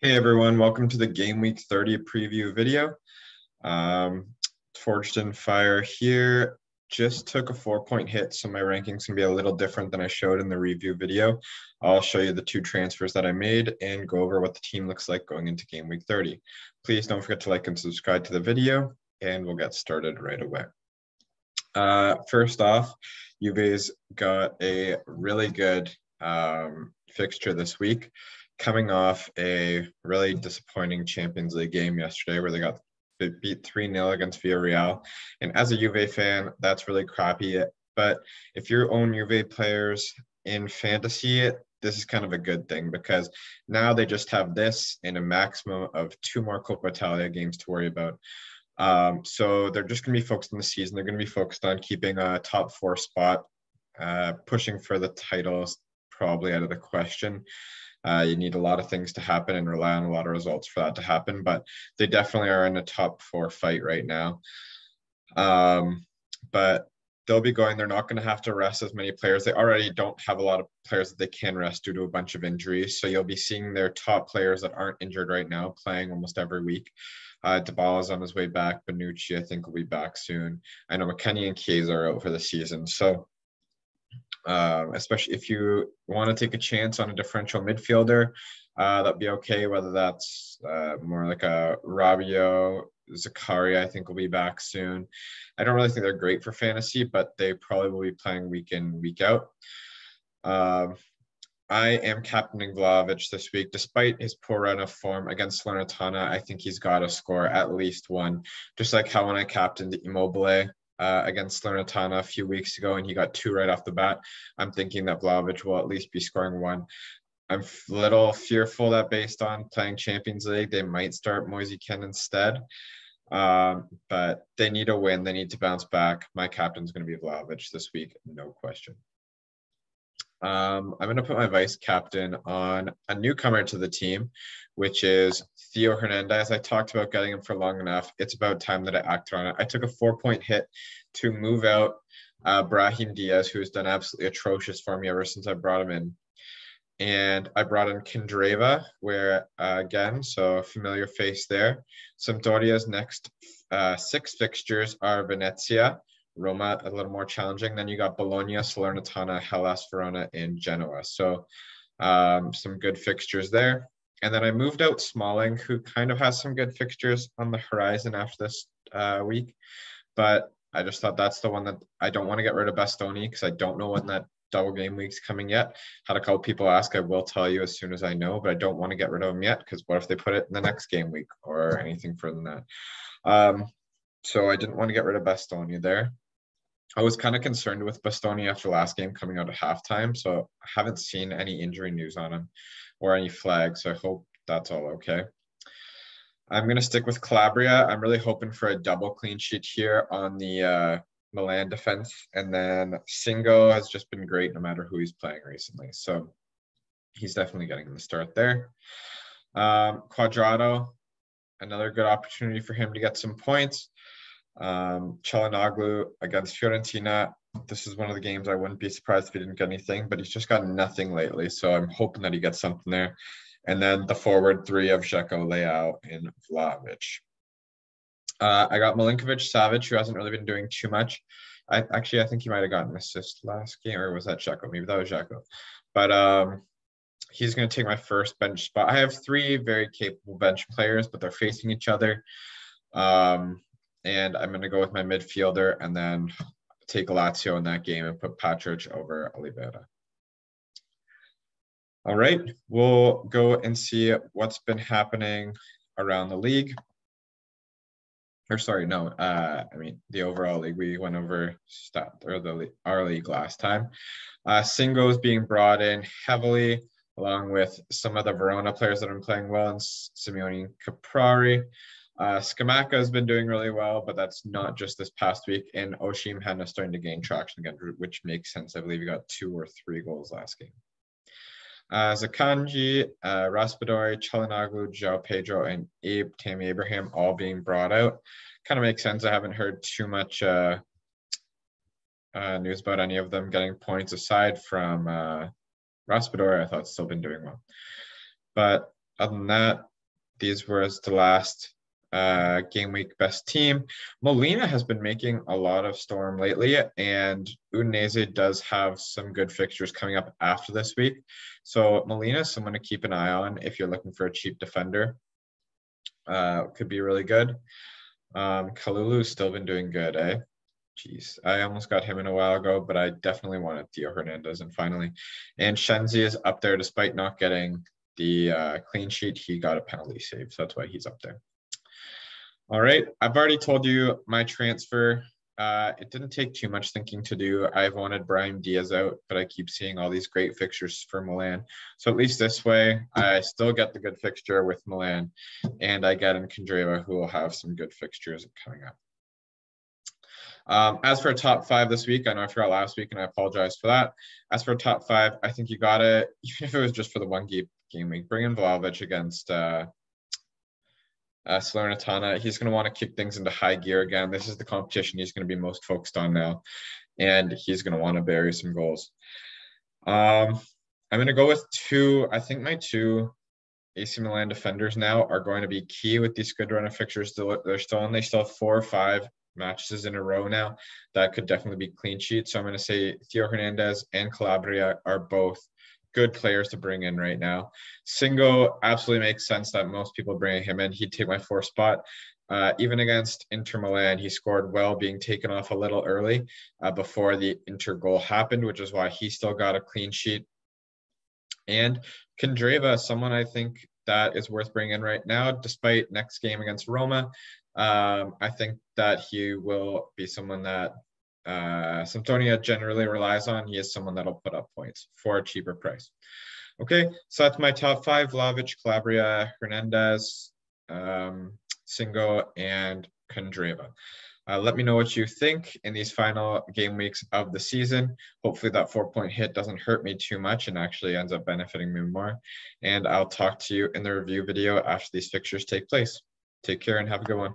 Hey everyone, welcome to the Game Week 30 preview video. Um, Forged in Fire here. Just took a 4-point hit, so my rankings can be a little different than I showed in the review video. I'll show you the two transfers that I made and go over what the team looks like going into Game Week 30. Please don't forget to like and subscribe to the video, and we'll get started right away. First off, Juve's got a really good fixture this week, coming off a really disappointing Champions League game yesterday where they got beat 3-0 against Villarreal. And as a Juve fan, that's really crappy. But if you own Juve players in fantasy, this is kind of a good thing because now they just have this and a maximum of 2 more Coppa Italia games to worry about. So they're just going to be focused on the season. They're going to be focused on keeping a top 4 spot, pushing for the titles probably out of the question. You need a lot of things to happen and rely on a lot of results for that to happen, but they definitely are in a top 4 fight right now. But they'll be going. They're not going to have to rest as many players. They already don't have a lot of players that they can rest due to a bunch of injuries. So you'll be seeing their top players that aren't injured right now playing almost every week. Dybala's on his way back. Bonucci, I think, will be back soon. I know McKennie and Chiesa are out for the season. So especially if you want to take a chance on a differential midfielder, that'd be okay, whether that's more like a Rabiot, Zakaria, I think will be back soon. I don't really think they're great for fantasy, but they probably will be playing week in, week out. I am captaining Vlahovic this week. Despite his poor run of form against Salernitana, I think he's got to score at least one. Just like how when I captained Immobile against Salernitana a few weeks ago and he got 2 right off the bat, I'm thinking that Vlahovic will at least be scoring 1. I'm a little fearful that based on playing Champions League, they might start Moise Kean instead. But they need a win. They need to bounce back. My captain's going to be Vlahovic this week, no question. I'm going to put my vice captain on a newcomer to the team, which is Theo Hernandez. I talked about getting him for long enough. It's about time that I acted on it. I took a 4-point hit to move out Brahim Diaz, who has done absolutely atrocious for me ever since I brought him in. And I brought in Candreva, where, again, so a familiar face there. Sampdoria's next 6 fixtures are Venezia, Roma, a little more challenging. Then you got Bologna, Salernitana, Hellas, Verona, and Genoa. So some good fixtures there. And then I moved out Smalling, who kind of has some good fixtures on the horizon after this week. But I just thought that's the one that I don't want to get rid of Bastoni because I don't know when that double game week's coming yet. Had a couple people ask, I will tell you as soon as I know, but I don't want to get rid of him yet because what if they put it in the next game week or anything further than that. So I didn't want to get rid of Bastoni there. I was kind of concerned with Bastoni after last game coming out at halftime, so I haven't seen any injury news on him or any flags, so I hope that's all okay. I'm going to stick with Calabria. I'm really hoping for a double clean sheet here on the Milan defense, and then Singo has just been great no matter who he's playing recently, so he's definitely getting the start there. Quadrado, another good opportunity for him to get some points. Çalhanoğlu against Fiorentina. This is one of the games I wouldn't be surprised if he didn't get anything, but he's just got nothing lately, so I'm hoping that he gets something there. And then the forward 3 of Dzeko, Leao, and Vlahovic. I got Milinkovic-Savic, who hasn't really been doing too much. I think he might have gotten an assist last game, or was that Dzeko? Maybe that was Dzeko. But he's going to take my first bench spot. I have 3 very capable bench players, but they're facing each other. And I'm going to go with my midfielder and then take Lazio in that game and put Patrick over Oliveira. All right, we'll go and see what's been happening around the league. Or sorry, no, the overall league. We went over our league last time. Singo is being brought in heavily, along with some of the Verona players that are playing well, and Simeone Caprari. Scamacca has been doing really well, but that's not just this past week. And Oshim Henna starting to gain traction again, which makes sense. I believe he got 2 or 3 goals last game. Zakanji, Raspadori, Çalhanoğlu, João Pedro, and Tammy Abraham all being brought out. Kind of makes sense. I haven't heard too much news about any of them getting points aside from Raspadori. I thought still been doing well. But other than that, these were the last game week best team. Molina has been making a lot of storm lately, and Udinese does have some good fixtures coming up after this week. So Molina is someone to keep an eye on if you're looking for a cheap defender. Could be really good. Kalulu's still been doing good, eh? Jeez, I almost got him in a while ago, but I definitely wanted Theo Hernandez. And finally, and Shenzi is up there despite not getting the clean sheet. He got a penalty save, so that's why he's up there. All right, I've already told you my transfer. It didn't take too much thinking to do. I've wanted Brahim Diaz out, but I keep seeing all these great fixtures for Milan. So at least this way, I still get the good fixture with Milan, and I get in Kandreva, who will have some good fixtures coming up. As for a top 5 this week, I know I forgot last week, and I apologize for that. As for a top 5, I think you got it, even if it was just for the one game week. Bring in Vlahovic against Salernitana. He's going to want to kick things into high gear again. This is the competition he's going to be most focused on now, and he's going to want to bury some goals. I'm going to go with 2. I think my 2 AC Milan defenders now are going to be key with these good run of fixtures. They still have 4 or 5 matches in a row now that could definitely be clean sheets. So I'm going to say Theo Hernandez and Calabria are both good players to bring in right now. Singo absolutely makes sense that most people bring him in. He'd take my 4th spot. Even against Inter Milan, he scored well, being taken off a little early before the Inter goal happened, which is why he still got a clean sheet. And Kandreva, someone I think that is worth bringing in right now, despite next game against Roma. I think that he will be someone that Sampdoria generally relies on. He is someone that'll put up points for a cheaper price. Okay, so that's my top 5: Vlahovic, Calabria, Hernandez, Singo, and Kandreva. Let me know what you think in these final game weeks of the season. Hopefully that 4-point hit doesn't hurt me too much and actually ends up benefiting me more. And I'll talk to you in the review video after these fixtures take place. Take care and have a good one.